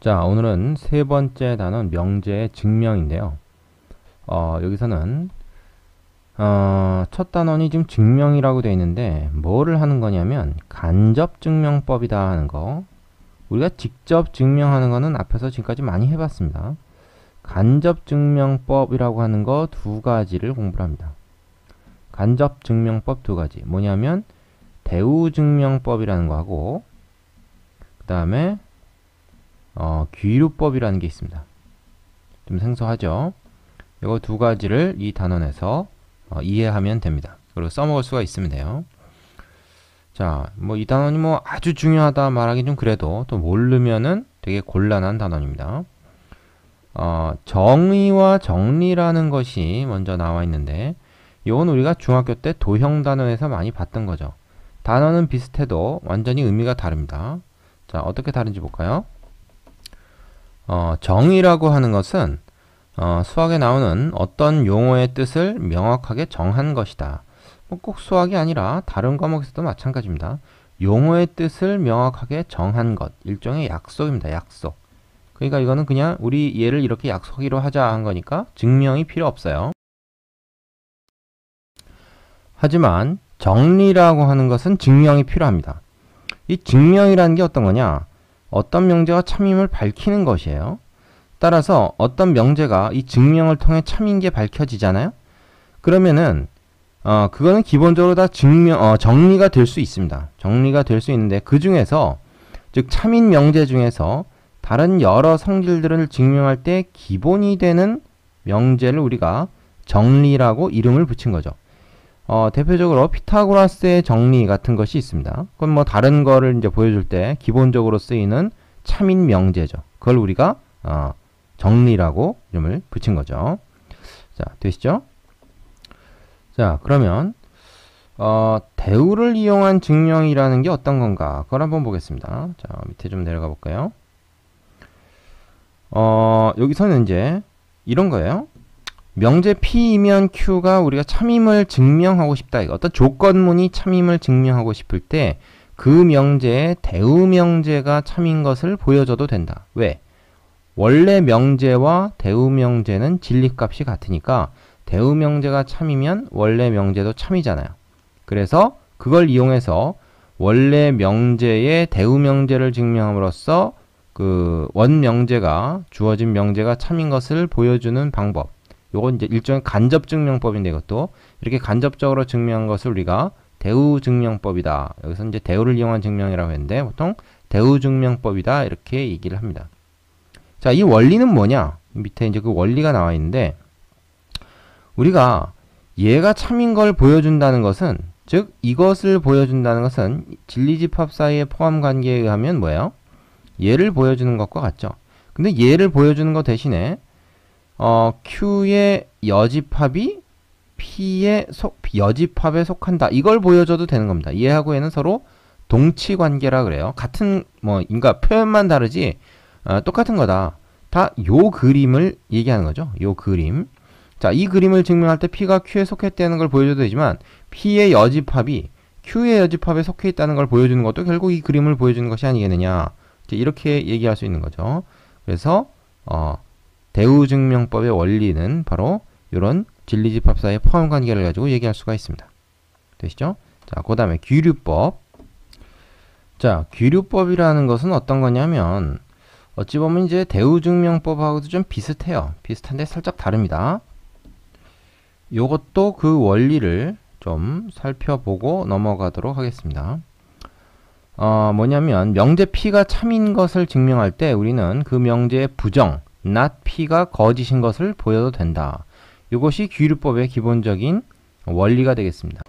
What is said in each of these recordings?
자, 오늘은 세 번째 단원 명제의 증명인데요. 여기서는 첫 단원이 지금 증명이라고 되어 있는데 뭐를 하는 거냐면 간접 증명법이다 하는 거. 우리가 직접 증명하는 거는 앞에서 지금까지 많이 해봤습니다. 간접 증명법이라고 하는 거 두 가지를 공부를 합니다. 간접 증명법 두 가지. 뭐냐면 대우 증명법이라는 거 하고 그 다음에 귀류법이라는 게 있습니다. 좀 생소하죠? 이거 두 가지를 이 단원에서 이해하면 됩니다. 그리고 써먹을 수가 있으면 돼요. 자, 뭐 이 단원이 뭐 아주 중요하다 말하기 좀 그래도 또 모르면은 되게 곤란한 단원입니다. 정의와 정리라는 것이 먼저 나와 있는데 이건 우리가 중학교 때 도형 단원에서 많이 봤던 거죠. 단원은 비슷해도 완전히 의미가 다릅니다. 자, 어떻게 다른지 볼까요? 정의라고 하는 것은 수학에 나오는 어떤 용어의 뜻을 명확하게 정한 것이다. 꼭 수학이 아니라 다른 과목에서도 마찬가지입니다. 용어의 뜻을 명확하게 정한 것, 일종의 약속입니다. 약속. 그러니까 이거는 그냥 우리 얘를 이렇게 약속하기로 하자 한 거니까 증명이 필요 없어요. 하지만 정리라고 하는 것은 증명이 필요합니다. 이 증명이라는 게 어떤 거냐? 어떤 명제가 참임을 밝히는 것이에요. 따라서 어떤 명제가 이 증명을 통해 참인 게 밝혀지잖아요. 그러면은 그거는 기본적으로 다 정리가 될 수 있습니다. 정리가 될 수 있는데 그 중에서 즉 참인 명제 중에서 다른 여러 성질들을 증명할 때 기본이 되는 명제를 우리가 정리라고 이름을 붙인 거죠. 대표적으로 피타고라스의 정리 같은 것이 있습니다. 그건 뭐 다른 거를 이제 보여줄 때 기본적으로 쓰이는 참인 명제죠. 그걸 우리가 정리라고 이름을 붙인 거죠. 자, 되시죠? 자, 그러면 대우를 이용한 증명이라는 게 어떤 건가? 그걸 한번 보겠습니다. 자, 밑에 좀 내려가 볼까요? 여기서는 이제 이런 거예요. 명제 P이면 Q가 우리가 참임을 증명하고 싶다. 어떤 조건문이 참임을 증명하고 싶을 때 그 명제에 대우 명제가 참인 것을 보여줘도 된다. 왜? 원래 명제와 대우 명제는 진리값이 같으니까 대우 명제가 참이면 원래 명제도 참이잖아요. 그래서 그걸 이용해서 원래 명제의 대우 명제를 증명함으로써 그 원 명제가 주어진 명제가 참인 것을 보여주는 방법. 요건 이제 일종의 간접 증명법인데 이것도 이렇게 간접적으로 증명한 것을 우리가 대우 증명법이다. 여기서 이제 대우를 이용한 증명이라고 했는데 보통 대우 증명법이다 이렇게 얘기를 합니다. 자, 이 원리는 뭐냐? 밑에 이제 그 원리가 나와 있는데 우리가 얘가 참인 걸 보여준다는 것은 즉 이것을 보여준다는 것은 진리집합 사이의 포함 관계에 의하면 뭐예요? 얘를 보여주는 것과 같죠. 근데 얘를 보여주는 것 대신에 Q의 여집합이 P의 여집합에 속한다. 이걸 보여줘도 되는 겁니다. 얘하고 얘는 서로 동치 관계라 그래요. 같은 그러니까 표현만 다르지 똑같은 거다. 다 요 그림을 얘기하는 거죠. 요 그림. 자, 이 그림을 증명할 때 P가 Q에 속했다는 걸 보여줘도 되지만 P의 여집합이 Q의 여집합에 속해 있다는 걸 보여주는 것도 결국 이 그림을 보여주는 것이 아니겠느냐. 이렇게 얘기할 수 있는 거죠. 그래서 대우 증명법의 원리는 바로 이런 진리집합 사이의 포함 관계를 가지고 얘기할 수가 있습니다. 되시죠? 자, 그 다음에 귀류법. 자, 귀류법이라는 것은 어떤 거냐면 어찌 보면 이제 대우 증명법하고도 좀 비슷해요. 비슷한데 살짝 다릅니다. 요것도 그 원리를 좀 살펴보고 넘어가도록 하겠습니다. 뭐냐면 명제 P가 참인 것을 증명할 때 우리는 그 명제의 부정, not P가 거짓인 것을 보여도 된다. 이것이 귀류법의 기본적인 원리가 되겠습니다.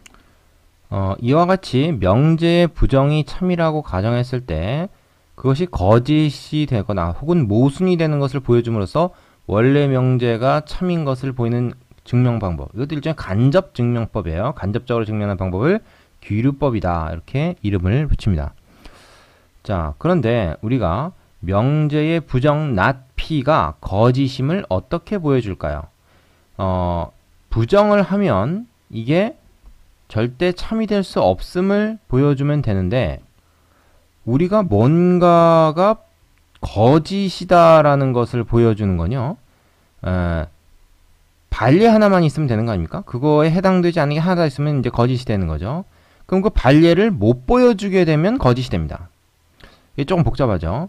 이와 같이 명제의 부정이 참이라고 가정했을 때 그것이 거짓이 되거나 혹은 모순이 되는 것을 보여줌으로써 원래 명제가 참인 것을 보이는 증명 방법. 이것도 일종의 간접 증명법이에요. 간접적으로 증명하는 방법을 귀류법이다. 이렇게 이름을 붙입니다. 자, 그런데 우리가 명제의 부정 not P가 거짓임을 어떻게 보여줄까요? 부정을 하면 이게 절대 참이 될 수 없음을 보여주면 되는데 우리가 뭔가가 거짓이다라는 것을 보여주는 건요. 반례 하나만 있으면 되는 거 아닙니까? 그거에 해당되지 않는 게 하나 더 있으면 이제 거짓이 되는 거죠. 그럼 그 반례를 못 보여주게 되면 거짓이 됩니다. 이게 조금 복잡하죠.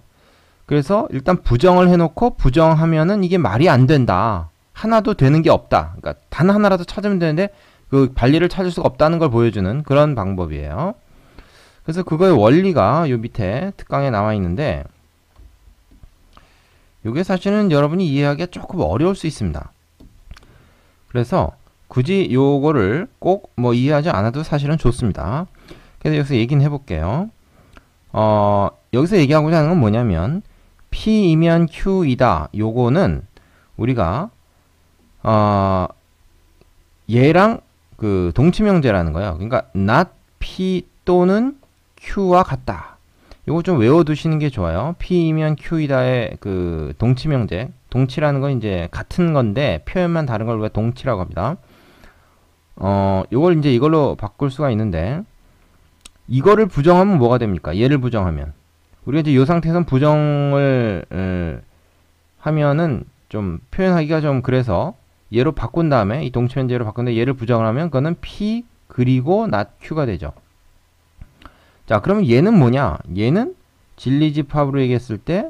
그래서 일단 부정을 해놓고 부정하면은 이게 말이 안 된다. 하나도 되는 게 없다. 그러니까 단 하나라도 찾으면 되는데 그 반례를 찾을 수가 없다는 걸 보여주는 그런 방법이에요. 그래서 그거의 원리가 요 밑에 특강에 나와 있는데 이게 사실은 여러분이 이해하기가 조금 어려울 수 있습니다. 그래서 굳이 요거를 꼭 뭐 이해하지 않아도 사실은 좋습니다. 그래서 여기서 얘기는 해볼게요. 여기서 얘기하고자 하는 건 뭐냐면 P이면 Q이다. 요거는 우리가 얘랑 그 동치명제라는 거예요. 그러니까 not P 또는 Q와 같다. 요거 좀 외워두시는 게 좋아요. P이면 Q이다의 그 동치명제. 동치라는 건 이제 같은 건데 표현만 다른 걸 왜 동치라고 합니다. 요걸 이제 이걸로 바꿀 수가 있는데 이거를 부정하면 뭐가 됩니까? 얘를 부정하면 우리가 이제 이 상태에서는 부정을 하면은 좀 표현하기가 좀 그래서 얘로 바꾼 다음에 이 동치명제로 바꾼 다음에 얘를 부정을 하면 그거는 P 그리고 not Q가 되죠. 자, 그러면 얘는 뭐냐? 얘는 진리집합으로 얘기했을 때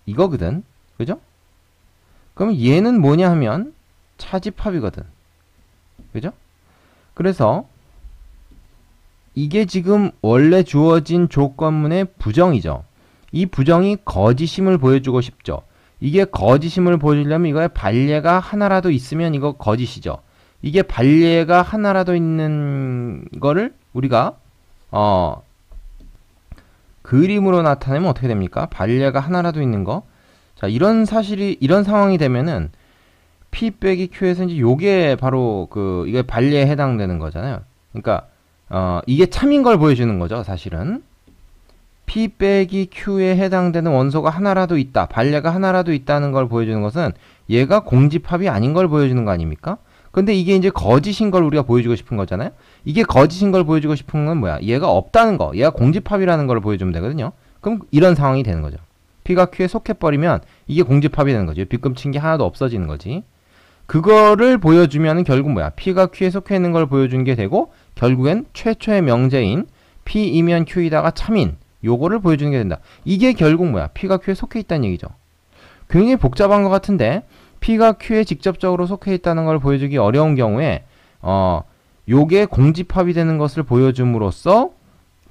이거거든. 그죠? 그럼 얘는 뭐냐 하면 차집합이거든. 그죠? 그래서 이게 지금 원래 주어진 조건문의 부정이죠. 이 부정이 거짓임을 보여주고 싶죠. 이게 거짓임을 보여주려면 이거에 반례가 하나라도 있으면 이거 거짓이죠. 이게 반례가 하나라도 있는 거를 우리가 그림으로 나타내면 어떻게 됩니까? 반례가 하나라도 있는 거. 자, 이런 상황이 되면은 P 빼기 Q에서 이제 요게 바로 이게 반례에 해당되는 거잖아요. 그러니까, 이게 참인 걸 보여주는 거죠, 사실은. P 빼기 Q에 해당되는 원소가 하나라도 있다. 반례가 하나라도 있다는 걸 보여주는 것은 얘가 공집합이 아닌 걸 보여주는 거 아닙니까? 근데 이게 이제 거짓인 걸 우리가 보여주고 싶은 거잖아요. 이게 거짓인 걸 보여주고 싶은 건 뭐야? 얘가 없다는 거, 얘가 공집합이라는 걸 보여주면 되거든요. 그럼 이런 상황이 되는 거죠. P가 Q에 속해버리면 이게 공집합이 되는 거죠. 빗금친 게 하나도 없어지는 거지. 그거를 보여주면 결국 뭐야? P가 Q에 속해 있는 걸 보여주는 게 되고 결국엔 최초의 명제인 P이면 Q이다가 참인 요거를 보여주는 게 된다. 이게 결국 뭐야? P가 Q에 속해 있다는 얘기죠. 굉장히 복잡한 것 같은데 P가 Q에 직접적으로 속해 있다는 걸 보여주기 어려운 경우에 요게 공집합이 되는 것을 보여줌으로써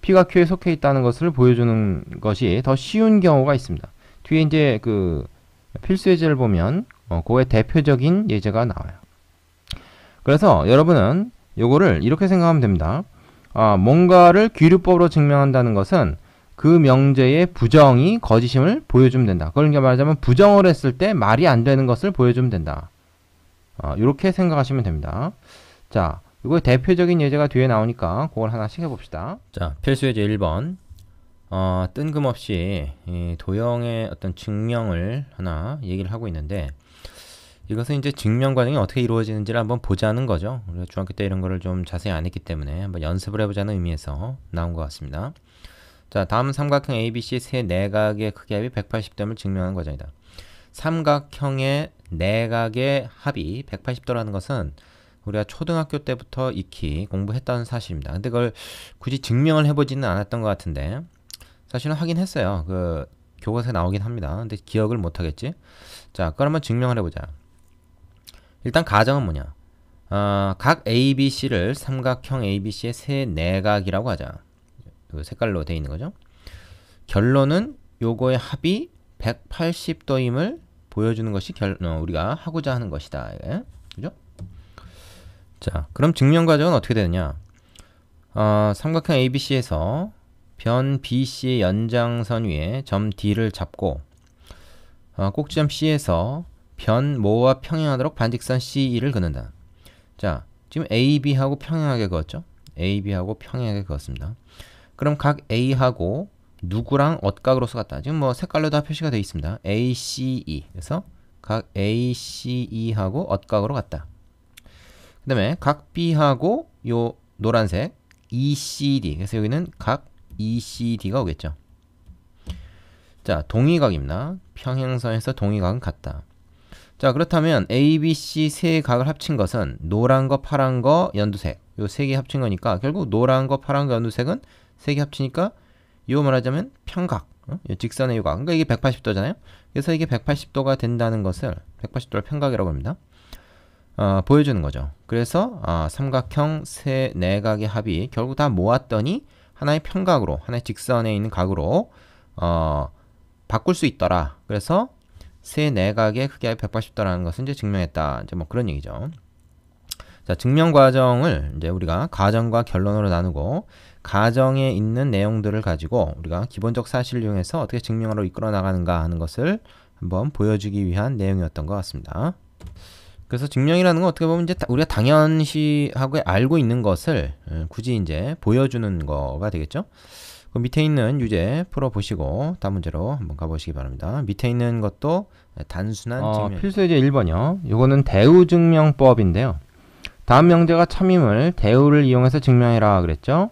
P가 Q에 속해 있다는 것을 보여주는 것이 더 쉬운 경우가 있습니다. 뒤에 이제 그 필수 예제를 보면 그거의 대표적인 예제가 나와요. 그래서 여러분은 요거를 이렇게 생각하면 됩니다. 뭔가를 귀류법으로 증명한다는 것은 그 명제의 부정이 거짓임을 보여주면 된다. 그걸 말하자면 부정을 했을 때 말이 안 되는 것을 보여주면 된다. 이렇게 생각하시면 됩니다. 자, 이거의 대표적인 예제가 뒤에 나오니까 그걸 하나씩 해봅시다. 자, 필수 예제 1번. 뜬금없이 이 도형의 어떤 증명을 하나 얘기를 하고 있는데 이것은 이제 증명 과정이 어떻게 이루어지는지를 한번 보자는 거죠. 우리가 중학교 때 이런 거를 좀 자세히 안 했기 때문에 한번 연습을 해보자는 의미에서 나온 것 같습니다. 자, 다음 삼각형 ABC 세 내각의 크기 합이 180도임을 증명하는 과정이다. 삼각형의 내각의 합이 180도라는 것은 우리가 초등학교 때부터 익히 공부했다는 사실입니다. 근데 그걸 굳이 증명을 해보지는 않았던 것 같은데 사실은 하긴 했어요. 그 교과서에 나오긴 합니다. 근데 기억을 못하겠지? 자, 그러면 증명을 해보자. 일단 가정은 뭐냐? 각 ABC를 삼각형 ABC의 세 내각이라고 하자. 그 색깔로 되어 있는 거죠. 결론은 요거의 합이 180도임을 보여주는 것이 우리가 하고자 하는 것이다. 예? 그죠? 자, 그럼 증명 과정은 어떻게 되느냐? 삼각형 ABC에서 변 BC의 연장선 위에 점 D를 잡고 꼭지점 C에서 변 뭐와 평행하도록 반직선 CE를 그는다. 자, 지금 AB하고 평행하게 그었죠? AB하고 평행하게 그었습니다. 그럼 각 A하고 누구랑 엇각으로서 같다. 지금 뭐 색깔로 다 표시가 되어 있습니다. ACE. 그래서 각 ACE하고 엇각으로 같다. 그 다음에 각 B하고 요 노란색 ECD. 그래서 여기는 각 ECD가 오겠죠. 자, 동의각입니다. 평행선에서 동의각은 같다. 자, 그렇다면 A, B, C 세 각을 합친 것은 노란 거, 파란 거, 연두색 요 세 개 합친 거니까 결국 노란 거, 파란 거, 연두색은 세 개 합치니까 요 말하자면 평각, 요 직선의 요각. 그러니까 이게 180도잖아요. 그래서 이게 180도가 된다는 것을 180도를 평각이라고 합니다. 보여주는 거죠. 그래서 삼각형 세 내각의 합이 결국 다 모았더니 하나의 평각으로, 하나의 직선에 있는 각으로 바꿀 수 있더라. 그래서 세 내각의 크기가 180도라는 것은 이제 증명했다. 이제 뭐 그런 얘기죠. 자, 증명 과정을 이제 우리가 가정과 결론으로 나누고 가정에 있는 내용들을 가지고 우리가 기본적 사실을 이용해서 어떻게 증명으로 이끌어 나가는가 하는 것을 한번 보여주기 위한 내용이었던 것 같습니다. 그래서 증명이라는 건 어떻게 보면 이제 우리가 당연시하고 알고 있는 것을 굳이 이제 보여주는 거가 되겠죠. 그 밑에 있는 유제 풀어보시고 다음 문제로 한번 가보시기 바랍니다. 밑에 있는 것도 단순한 증명. 필수 예제 1번이요. 요거는 대우증명법인데요. 다음 명제가 참임을 대우를 이용해서 증명해라 그랬죠.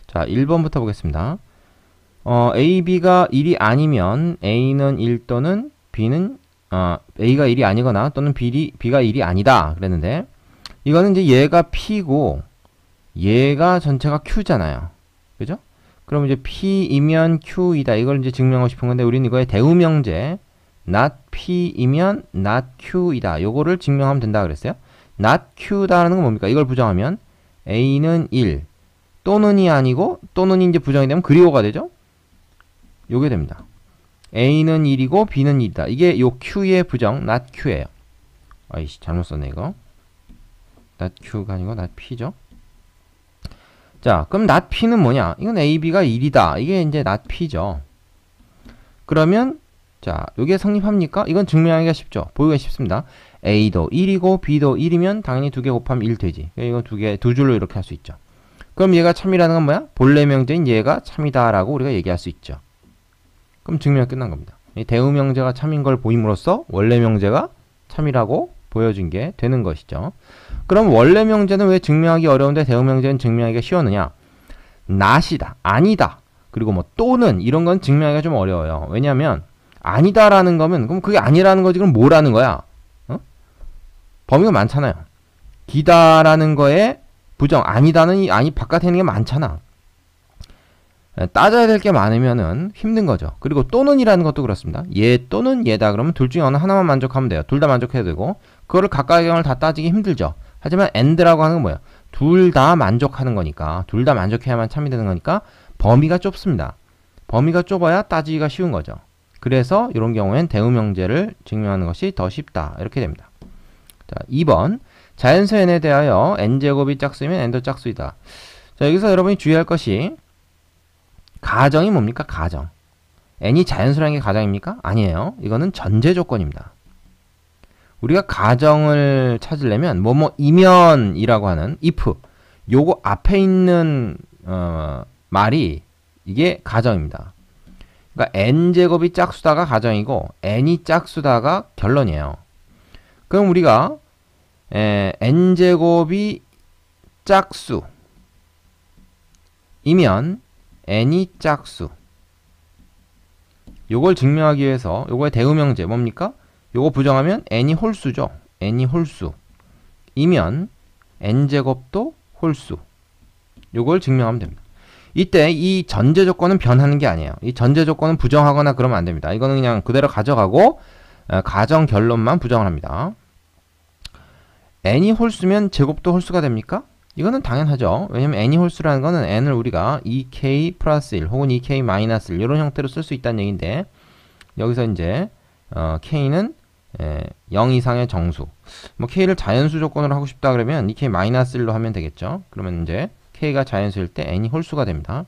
자, 1번부터 보겠습니다. A, B가 1이 아니면 A는 1 또는 B는 A가 1이 아니거나 또는 B가 1이 아니다 그랬는데, 이거는 이제 얘가 P고 얘가 전체가 Q잖아요. 그죠? 그럼 이제 P이면 Q이다. 이걸 이제 증명하고 싶은 건데, 우리는 이거의 대우명제 not P이면 not Q이다. 요거를 증명하면 된다 그랬어요. not Q다라는 건 뭡니까? 이걸 부정하면 A는 1 또는이 아니고, 또는이 이제 부정이 되면 그리고가 되죠. 요게 됩니다. A는 1이고 B는 1이다. 이게 요 Q의 부정 not Q예요. 아이씨, 잘못 썼네 이거. not Q가 아니고 not P죠. 자, 그럼 not P는 뭐냐? 이건 A, B가 1이다. 이게 이제 not P죠. 그러면 자, 요게 성립합니까? 이건 증명하기가 쉽죠. 보기가 쉽습니다. A도 1이고 B도 1이면 당연히 두 개 곱하면 1 되지. 이거 두 줄로 이렇게 할 수 있죠. 그럼 얘가 참이라는 건 뭐야? 본래 명제인 얘가 참이다라고 우리가 얘기할 수 있죠. 그럼 증명이 끝난 겁니다. 이 대우명제가 참인 걸 보임으로써 원래 명제가 참이라고 보여준 게 되는 것이죠. 그럼 원래 명제는 왜 증명하기 어려운데 대우명제는 증명하기가 쉬웠느냐? not이다, 아니다, 그리고 뭐 또는 이런 건 증명하기가 좀 어려워요. 왜냐하면 아니다라는 거면 그럼 그게 아니라는 거지. 그럼 뭐라는 거야? 범위가 많잖아요. 기다라는 거에 부정, 아니다는 아니 바깥에 있는 게 많잖아. 따져야 될 게 많으면은 힘든 거죠. 그리고 또는이라는 것도 그렇습니다. 얘 또는 얘다 그러면 둘 중에 어느 하나만 만족하면 돼요. 둘 다 만족해도 되고, 그거를 각각의 경우를 다 따지기 힘들죠. 하지만 and라고 하는 건 뭐예요? 둘 다 만족하는 거니까, 둘 다 만족해야만 참이 되는 거니까 범위가 좁습니다. 범위가 좁아야 따지기가 쉬운 거죠. 그래서 이런 경우엔 대우명제를 증명하는 것이 더 쉽다. 이렇게 됩니다. 자, 2번. 자연수 n에 대하여 n제곱이 짝수이면 n도 짝수이다. 자, 여기서 여러분이 주의할 것이 가정이 뭡니까? 가정. n이 자연수라는 게 가정입니까? 아니에요. 이거는 전제 조건입니다. 우리가 가정을 찾으려면 뭐뭐이면이라고 하는 if, 요거 앞에 있는 말이 이게 가정입니다. 그러니까 n제곱이 짝수다가 가정이고 n이 짝수다가 결론이에요. 그럼 우리가 n제곱이 짝수이면 n이 짝수, 요걸 증명하기 위해서 요거의 대우명제 뭡니까? 요거 부정하면 n이 홀수죠. n이 홀수 이면 n제곱도 홀수, 요걸 증명하면 됩니다. 이때 이 전제 조건은 변하는 게 아니에요. 이 전제 조건은 부정하거나 그러면 안 됩니다. 이거는 그냥 그대로 가져가고 가정 결론만 부정을 합니다. n이 홀수면 제곱도 홀수가 됩니까? 이거는 당연하죠. 왜냐면 n이 홀수라는 거는 n을 우리가 2k 플러스 1 혹은 2k 마이너스 1 이런 형태로 쓸 수 있다는 얘기인데, 여기서 이제 k는 0 이상의 정수, 뭐 k를 자연수 조건으로 하고 싶다 그러면 2k 마이너스 1로 하면 되겠죠. 그러면 이제 k가 자연수일 때 n이 홀수가 됩니다.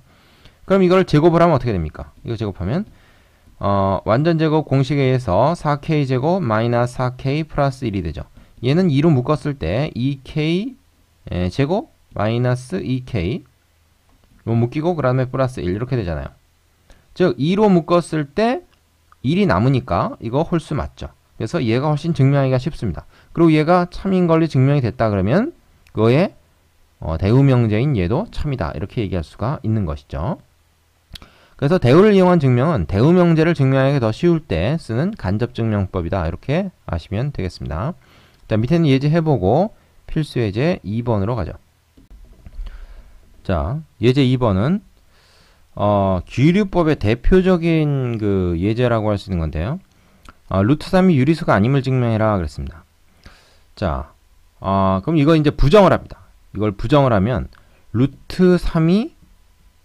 그럼 이걸 제곱을 하면 어떻게 됩니까? 이거 제곱하면 완전 제곱 공식에 의해서 4k 제곱 마이너스 4k 플러스 1이 되죠. 얘는 2로 묶었을 때 2k 제곱 마이너스 2k 요 묶이고 그 다음에 플러스 1 이렇게 되잖아요. 즉 2로 묶었을 때 1이 남으니까 이거 홀수 맞죠. 그래서 얘가 훨씬 증명하기가 쉽습니다. 그리고 얘가 참인 걸로 증명이 됐다 그러면 그거의 대우명제인 얘도 참이다 이렇게 얘기할 수가 있는 것이죠. 그래서 대우를 이용한 증명은 대우 명제를 증명하기 더 쉬울 때 쓰는 간접 증명법이다. 이렇게 아시면 되겠습니다. 자, 밑에는 예제 해보고 필수 예제 2번으로 가죠. 자, 예제 2번은 귀류법의 대표적인 그 예제라고 할 수 있는 건데요. 루트 3이 유리수가 아님을 증명해라 그랬습니다. 자, 그럼 이거 이제 부정을 합니다. 이걸 부정을 하면 루트 3이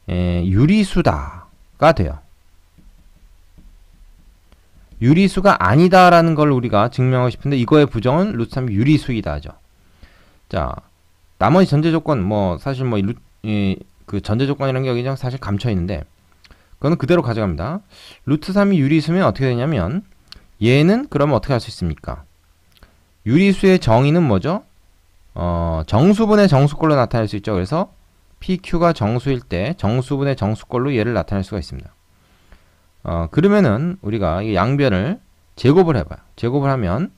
유리수다가 돼요. 유리수가 아니다라는 걸 우리가 증명하고 싶은데 이거의 부정은 루트 3이 유리수이다 하죠. 자, 나머지 전제 조건 뭐 사실 뭐 그 전제 조건이라는 게 여기 사실 감춰 있는데 그거는 그대로 가져갑니다. 루트 3이 유리수면 어떻게 되냐면 얘는 그러면 어떻게 할 수 있습니까? 유리수의 정의는 뭐죠? 정수분의 정수꼴로 나타낼 수 있죠. 그래서 PQ가 정수일 때 정수분의 정수꼴로 얘를 나타낼 수가 있습니다. 그러면은 우리가 이 양변을 제곱을 해봐요. 제곱을 하면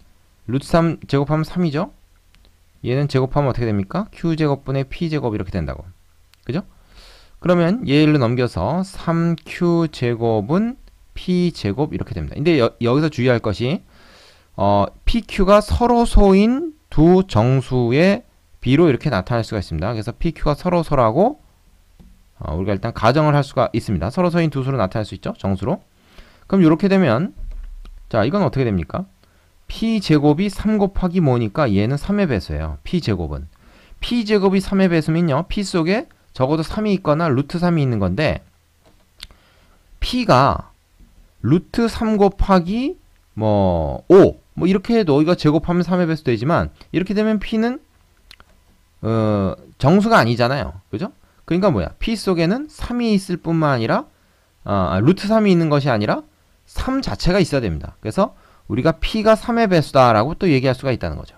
루트 3 제곱하면 3이죠? 얘는 제곱하면 어떻게 됩니까? Q제곱분의 P제곱 이렇게 된다고. 그죠? 그러면 얘를 넘겨서 3Q제곱은 P제곱 이렇게 됩니다. 근데 여기서 주의할 것이 PQ가 서로소인 두 정수의 비로 이렇게 나타날 수가 있습니다. 그래서 PQ가 서로소라고 우리가 일단 가정을 할 수가 있습니다. 서로소인 두 수로 나타날 수 있죠. 정수로. 그럼 이렇게 되면 자, 이건 어떻게 됩니까? P제곱이 3 곱하기 뭐니까 얘는 3의 배수예요. P제곱은. P제곱이 3의 배수면요. P 속에 적어도 3이 있거나 루트 3이 있는 건데 P가 루트 3 곱하기 뭐 5 뭐 이렇게 해도 이거 제곱하면 3의 배수 되지만 이렇게 되면 P는 정수가 아니잖아요. 그죠? 그러니까 뭐야? P 속에는 3이 있을 뿐만 아니라 루트 3이 있는 것이 아니라 3 자체가 있어야 됩니다. 그래서 우리가 P가 3의 배수다라고 또 얘기할 수가 있다는 거죠.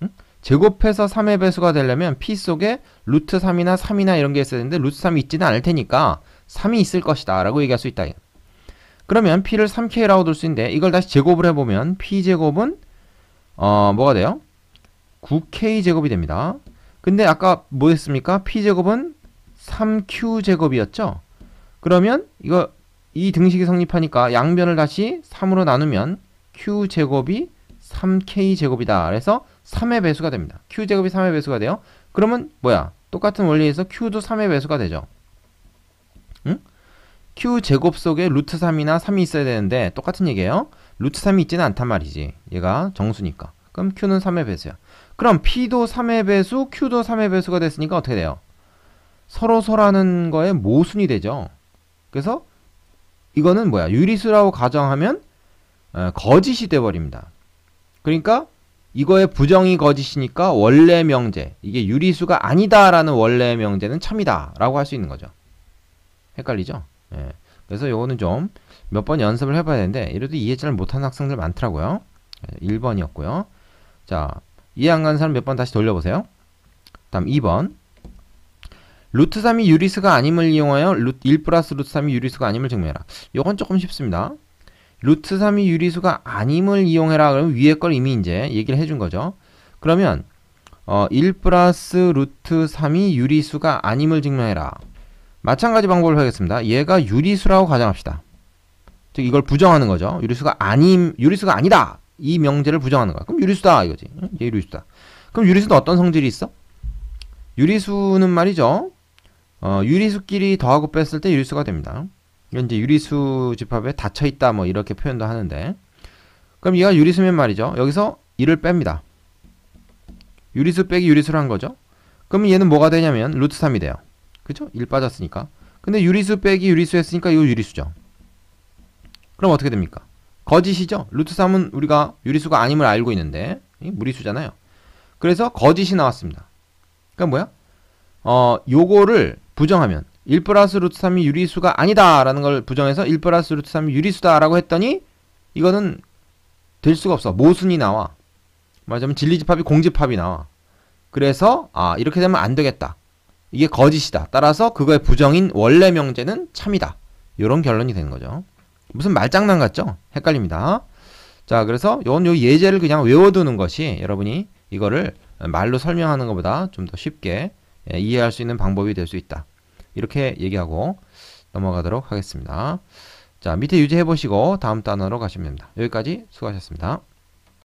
응? 제곱해서 3의 배수가 되려면 P 속에 루트 3이나 3이나 이런 게 있어야 되는데 루트 3이 있지는 않을 테니까 3이 있을 것이다 라고 얘기할 수 있다. 그러면 P를 3K라고 둘 수 있는데 이걸 다시 제곱을 해보면 P제곱은 뭐가 돼요? 9K제곱이 됩니다. 근데 아까 뭐 했습니까? P제곱은 3Q제곱이었죠? 그러면 이 등식이 성립하니까 양변을 다시 3으로 나누면 Q제곱이 3K제곱이다. 그래서 3의 배수가 됩니다. Q제곱이 3의 배수가 돼요. 그러면 뭐야? 똑같은 원리에서 Q도 3의 배수가 되죠. 응? Q제곱 속에 루트 3이나 3이 있어야 되는데 똑같은 얘기예요. 루트 3이 있지는 않단 말이지. 얘가 정수니까. 그럼 Q는 3의 배수야. 그럼 P도 3의 배수, Q도 3의 배수가 됐으니까 어떻게 돼요? 서로소라는 거에 모순이 되죠. 그래서 이거는 뭐야? 유리수라고 가정하면 거짓이 돼버립니다. 그러니까 이거의 부정이 거짓이니까 원래 명제, 이게 유리수가 아니다라는 원래 명제는 참이다 라고 할 수 있는 거죠. 헷갈리죠? 예. 그래서 요거는 좀 몇 번 연습을 해봐야 되는데 이래도 이해 잘 못하는 학생들 많더라고요. 1번이었고요. 자, 이해 안 가는 사람 몇 번 다시 돌려보세요. 다음 2번. 루트 3이 유리수가 아님을 이용하여 1 플러스 루트 3이 유리수가 아님을 증명해라. 요건 조금 쉽습니다. 루트 3이 유리수가 아님을 이용해라. 그러면 위에 걸 이미 이제 얘기를 해준 거죠. 그러면 1 플러스 루트 3이 유리수가 아님을 증명해라. 마찬가지 방법을 하겠습니다. 얘가 유리수라고 가정합시다. 즉 이걸 부정하는 거죠. 유리수가 아니다. 이 명제를 부정하는 거야. 그럼 유리수다 이거지. 얘 유리수다. 그럼 유리수는 어떤 성질이 있어? 유리수는 말이죠. 유리수끼리 더하고 뺐을 때 유리수가 됩니다. 이건 이제 유리수 집합에 닫혀있다 뭐 이렇게 표현도 하는데 그럼 얘가 유리수면 말이죠. 여기서 1을 뺍니다. 유리수 빼기 유리수를 한 거죠. 그러면 얘는 뭐가 되냐면 루트 3이 돼요. 그죠? 1 빠졌으니까. 근데 유리수 빼기 유리수 했으니까 이거 유리수죠. 그럼 어떻게 됩니까? 거짓이죠. 루트 3은 우리가 유리수가 아님을 알고 있는데 무리수잖아요. 그래서 거짓이 나왔습니다. 그러니까 뭐야? 요거를 부정하면 1 플러스 루트 3이 유리수가 아니다 라는 걸 부정해서 1 플러스 루트 3이 유리수다 라고 했더니 이거는 될 수가 없어. 모순이 나와. 말하자면 진리집합이 공집합이 나와. 그래서 이렇게 되면 안 되겠다. 이게 거짓이다. 따라서 그거의 부정인 원래 명제는 참이다. 이런 결론이 되는 거죠. 무슨 말장난 같죠? 헷갈립니다. 자, 그래서 요 예제를 그냥 외워두는 것이 여러분이 이거를 말로 설명하는 것보다 좀 더 쉽게 이해할 수 있는 방법이 될 수 있다. 이렇게 얘기하고 넘어가도록 하겠습니다. 자, 밑에 유지해 보시고 다음 단어로 가시면 됩니다. 여기까지 수고하셨습니다.